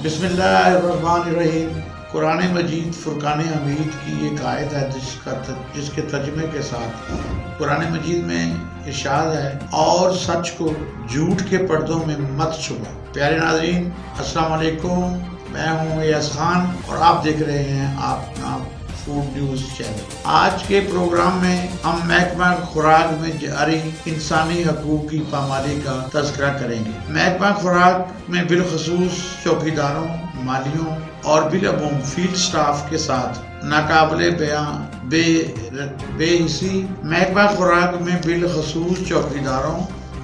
बिस्मिल्लाहिर्रहमानिर्रहीम। कुरान मजीद फुरकान हमीद की एक आयत है जिसके तर्जमे के साथ कुरान मजीद में इरशाद है, और सच को झूठ के पर्दों में मत छुपा। प्यारे नाज़रीन, अस्सलाम वालेकुम। मैं हूँ एस खान और आप देख रहे हैं अपना फूड न्यूज़ चैनल। आज के प्रोग्राम में हम महकमा खुराक में जारी इंसानी हकूक़ की पामाली का तज़किरा करेंगे। महकमा खुराक में बिलखसूस चौकीदारों, मालियों और बिलअमूम फील्ड स्टाफ के साथ नाकाबिले बयां बेहिसी। महकमा खुराक में बिलखसूस चौकीदारों,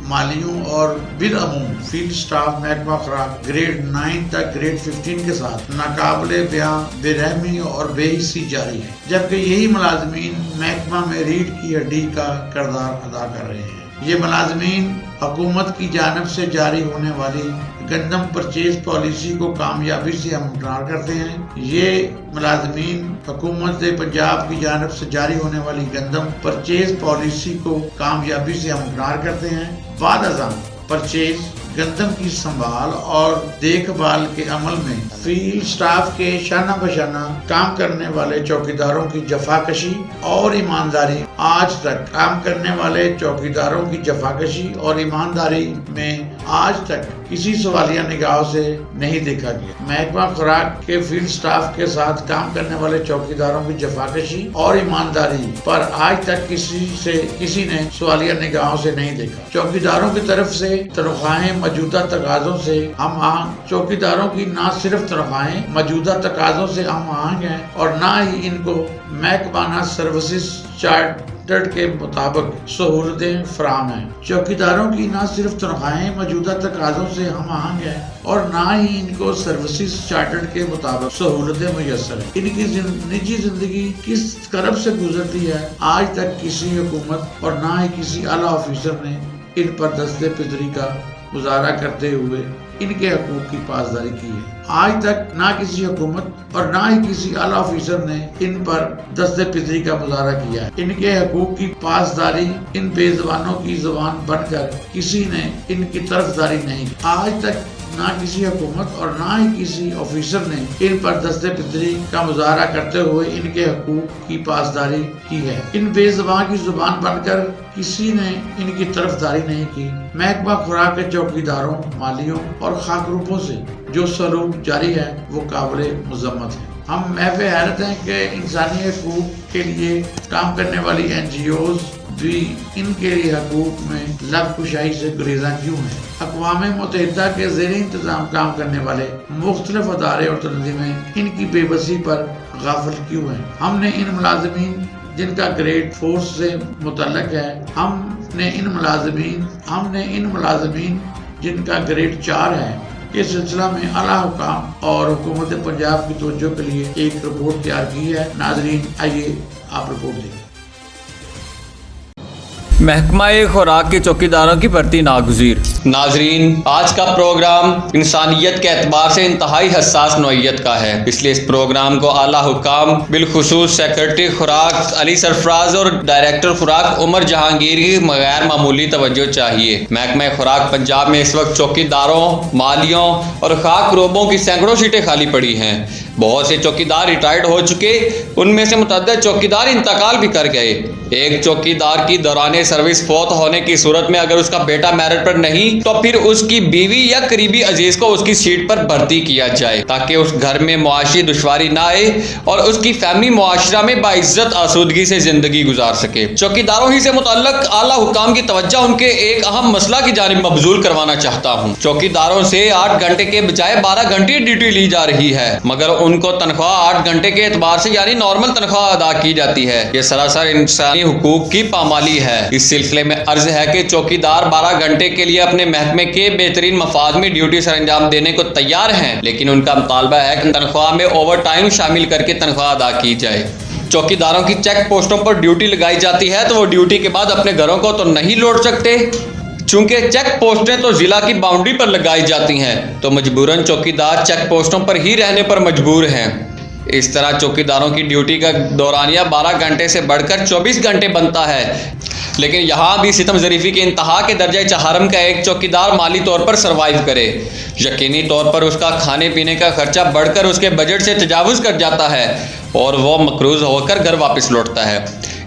मालियों और बिलअमूम फील्ड स्टाफ महकमा खुराक ग्रेड 9 तक ग्रेड 15 के साथ नाकाबिले बयां बेरहमी और बेहिसी जारी है, जबकि यही मुलाजमीन महकमा में रीढ़ की हड्डी का किरदार अदा कर रहे हैं। ये मुलाजमीन हुकूमत की जानिब से जारी होने वाली गंदम परचेज पॉलिसी को कामयाबी से हमकार करते हैं। ये मुलाजमीन हुकूमत पंजाब की जानिब से जारी होने वाली गंदम परचेज पॉलिसी को कामयाबी से हमकार करते हैं। बाद अज़ां परचेज गंदम की संभाल और देखभाल के अमल में फील्ड स्टाफ के शाना बशाना काम करने वाले चौकीदारों की जफाकशी और ईमानदारी आज तक काम करने वाले चौकीदारों की जफाकशी और ईमानदारी में आज तक किसी सवालिया निगाहों से नहीं देखा गया। महकमा खुराक के फील्ड स्टाफ के साथ काम करने वाले चौकीदारों की जफाकशी और ईमानदारी पर आज तक किसी ने सवालिया निगाहों से नहीं देखा। चौकीदारों की तरफ से तनख्वाहें मौजूदा तकाज़ों से हम आहंग। चौकीदारों की न सिर्फ तनख्वाहें मौजूदा तकाज़ों से हम आहंग हैं और न ही इनको महकमाना सर्विसेज चार्टर्ड के मुताबिक सहूलतें फराहम हैं। चौकीदारों की न सिर्फ तनख्वाहें मौजूदा तकाज़ों से हम आहंग हैं और न ही इनको सर्विसेज चार्टर्ड के मुताबिक सहूलतें मुयस्सर हैं। इनकी निजी जिंदगी किस करब से गुजरती है, आज तक किसी हुकूमत और न ही किसी आला ऑफिसर ने इन पर दस्ते पिदरी का मुजाहरा करते हुए इनके हकूक की पासदारी की है। आज तक ना किसी हुकूमत और ना ही किसी आला ऑफिसर ने इन पर दस्ते पिदरी का मुजाहरा किया है। इनके हकूक की पासदारी इन बेज़बानों की ज़बान बनकर किसी ने इनकी तरफदारी नहीं की। आज तक ना किसी हुकूमत और ना ही किसी ऑफिसर ने इन पर दस्ते पिदरी का मुजाहरा करते हुए इनके हकूक की पासदारी की है। इन बेज़बान की जुबान बनकर किसी ने इनकी तरफदारी नहीं की। महकमा खुराक के चौकीदारों, मालियों और खाकरूपों से जो सलूक जारी है वो काबिल मुज़म्मत है। हम महफ़ हैरत हैं कि इंसानी हकूक के लिए काम करने वाली NGOs भी इनके हकूक में लब कुशाई से गुरेज़ां क्यों हैं। अक़वाम मुत्तहिदा के ज़ेर इंतज़ाम काम करने वाले मुख्तलिफ अदारे और तंज़ीमें इनकी बेबसी पर गाफिल क्यों हैं। हमने इन मुलाज़मीन जिनका ग्रेड 4 से मुतल्लक है, हमने इन मुलाज़मीन जिनका ग्रेड 4 है के सिलसिला में आला हुकाम और हुकूमत पंजाब की तवज्जो के लिए एक रिपोर्ट तैयार की है। नाज़रीन, आइए आप रिपोर्ट देखें। महकमा खुराक के चौकीदारों की भर्ती नागुज़ीर। नाजरीन, आज का प्रोग्राम इंसानियत के एतबार से इंतहाई हसास नौइयत का है, इसलिए इस प्रोग्राम को आला हुकाम बिलखुसूस सेक्रेटरी खुराक अली सरफराज और डायरेक्टर खुराक उमर जहांगीर की गैर मामूली तवज्जो चाहिए। महकमा खुराक पंजाब में इस वक्त चौकीदारों, मालियों और खाक रोबों की सैकड़ों सीटें खाली पड़ी हैं। बहुत से चौकीदार रिटायर्ड हो चुके, उनमें से मुतअद्दिद चौकीदार इंतकाल भी कर गए। एक चौकीदार की दौरान सर्विस फौत होने की सूरत में अगर उसका बेटा मेरिट पर नहीं तो फिर उसकी बीवी या करीबी अजीज को उसकी सीट पर भर्ती किया जाए, ताकि उस घर में मुआशी दुश्वारी ना आए और उसकी फैमिली मुआशरा में बाइज्जत आसूदगी से जिंदगी गुजार सके। चौकीदारों ही से मुतल्लक आला हुकाम की तवज्जो उनके एक अहम मसला की जानिब मबजूल करवाना चाहता हूँ। चौकीदारों से 8 घंटे के बजाय 12 घंटे ड्यूटी ली जा रही है, मगर उनको तनख्वाह 8 घंटे के एतबार से यानी नॉर्मल तनख्वाह अदा की जाती है। ये सरासर इंसानी हुकूक की पामाली है। इस सिलसिले में अर्ज है कि चौकीदार 12 घंटे के लिए अपने महकमे के बेहतरीन मफाद में ड्यूटी सर अंजाम देने को तैयार हैं, लेकिन उनका मुतालबा है कि तनख्वाह में ओवर टाइम शामिल करके तनख्वाह अदा की जाए। चौकीदारों की चेक पोस्टों पर ड्यूटी लगाई जाती है तो वो ड्यूटी के बाद अपने घरों को तो नहीं लौट सकते, चूंकि चेक पोस्टें तो जिला की बाउंड्री पर लगाई जाती हैं, तो मजबूरन चौकीदार चेक पोस्टों पर ही रहने पर मजबूर हैं। اس طرح چوکیداروں کی ڈیوٹی کا دورانیہ 12 گھنٹے سے بڑھ کر 24 گھنٹے بنتا ہے، لیکن یہاں بھی ستم ظریفی کے انتہا کے درجہ چہارم کا ایک چوکیدار مالی طور پر سروائیو کرے، یقینی طور پر اس کا کھانے پینے کا خرچہ بڑھ کر اس کے بجٹ سے تجاوز کر جاتا ہے اور وہ مقروض ہو کر گھر واپس لوٹتا ہے۔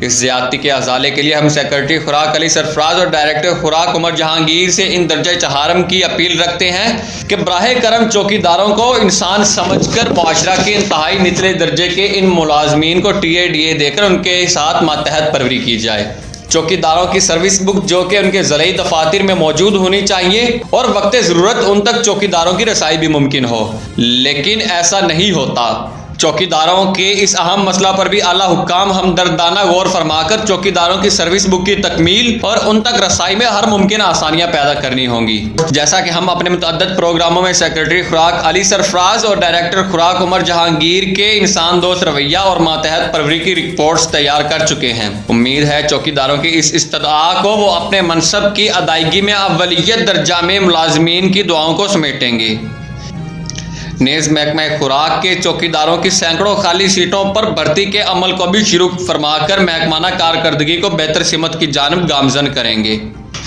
اس زیادتی کے ازالے کے لیے ہم سیکرٹری خوراک علی سرفراز اور ڈائریکٹر خوراک عمر جہانگیر سے ان درجہ چہارم کی اپیل رکھتے ہیں کہ براہ کرم چوکیداروں کو انسان سمجھ کر معاشرہ کے انتہائی نچلے درجے کے ان ملازمین کو ٹی اے ڈی اے دے کر ان کے ساتھ ماتحت پروری کی جائے۔ چوکیداروں کی سروس بک جو کہ ان کے ضلعی دفاتر میں موجود ہونی چاہیے اور وقت ضرورت ان تک چوکیداروں کی رسائی بھی ممکن ہو، لیکن ایسا نہیں ہوتا۔ چوکیداروں کے اس اہم مسئلہ پر بھی اعلیٰ حکام ہمدردانہ غور فرما کر چوکیداروں کی سروس بک کی تکمیل اور ان تک رسائی میں ہر ممکن آسانیاں پیدا کرنی ہوں گی۔ جیسا کہ ہم اپنے متعدد پروگراموں میں سیکرٹری خوراک علی سرفراز اور ڈائریکٹر خوراک عمر جہانگیر کے انسان دوست رویہ اور ماتحت پروری کی رپورٹس تیار کر چکے ہیں۔ امید ہے چوکیداروں کی اس استدعا کو وہ اپنے منصب کی ادائیگی میں اولیت درجہ میں ملازمین کی دعاؤں کو سمیٹیں گے۔ نیز محکمہ خوراک کے چوکیداروں کی سینکڑوں خالی سیٹوں پر بھرتی کے عمل کو بھی شروع فرما کر محکمانہ کارکردگی کو بہتر سمت کی جانب گامزن کریں گے۔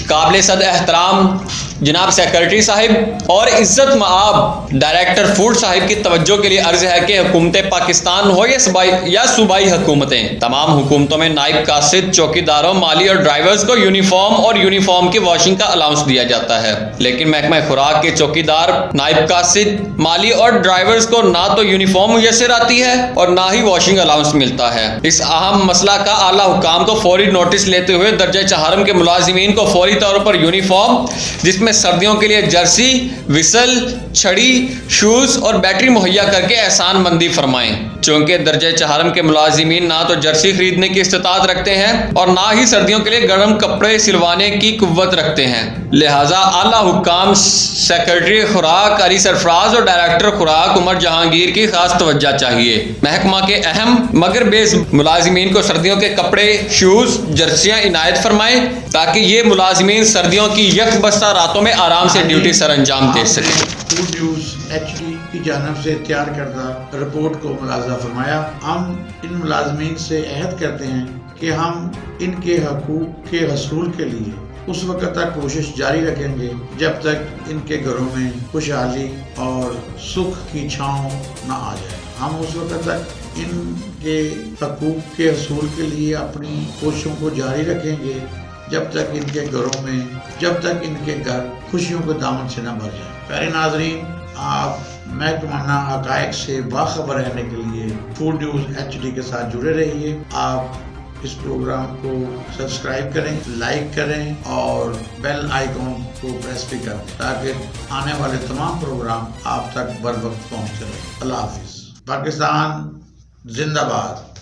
قابل صد احترام جناب سیکرٹری صاحب اور عزت مآب ڈائریکٹر فوڈ صاحب کی توجہ کے لیے عرض ہے کہ حکومت پاکستان ہو یا صوبائی حکومتیں، تمام حکومتوں میں نائب قاصد، چوکیداروں، مالی اور ڈرائیورز کو یونیفارم کی واشنگ کا الاؤنس دیا جاتا ہے، لیکن محکمہ خوراک کے چوکیدار، نائب قاصد، مالی اور ڈرائیورز کو نہ تو یونیفارم میسر آتی ہے اور نہ ہی واشنگ الاؤنس ملتا ہے۔ اس اہم مسئلہ کا اعلیٰ حکام کو فوری نوٹس لیتے ہوئے درجہ چہارم کے ملازمین کو فوری طور پر یونیفارم، جس میں سردیوں کے لیے جرسی، وسل، چھڑی، شوز اور بیٹری مہیا کر کے احسان مندی فرمائیں، چونکہ درجہ چہارم کے ملازمین نہ تو جرسی خریدنے کی استطاعت رکھتے ہیں اور نہ ہی سردیوں کے لیے گرم کپڑے سلوانے کی قوت رکھتے ہیں۔ لہٰذا اعلیٰ حکام سیکرٹری خوراک علی سرفراز اور ڈائریکٹر خوراک عمر جہانگیر کی خاص توجہ چاہیے۔ محکمہ کے اہم مگر بیس ملازمین کو سردیوں کے کپڑے، شوز، جرسیاں عنایت فرمائیں تاکہ یہ ملازمین سردیوں کی یک بستہ راتوں میں آرام سے ڈیوٹی سر انجام دے سکیں۔ فوڈ نیوز HD کی جانب سے تیار کردہ رپورٹ کو ملاحظہ فرمایا۔ ہم ان ملازمین سے عہد کرتے ہیں کہ ہم ان کے حقوق کے حصول کے لیے اس وقت تک کوشش جاری رکھیں گے جب تک ان کے گھروں میں خوشحالی اور سکھ کی چھاؤں نہ آ جائے۔ ہم اس وقت تک ان کے حقوق کے حصول کے لیے اپنی کوششوں کو جاری رکھیں گے جب تک ان کے گھروں میں ان کے گھر خوشیوں کے دامن سے نہ بھر جائیں۔ پیارے ناظرین، آپ محکمانہ حقائق سے باخبر رہنے کے لیے فوڈ نیوز HD کے ساتھ جڑے رہیے۔ آپ اس پروگرام کو سبسکرائب کریں، لائک کریں اور بیل آئیکن کو پریس بھی کریں تاکہ آنے والے تمام پروگرام آپ تک بر وقت پہنچ سکیں۔ اللہ حافظ۔ پاکستان زندہ باد۔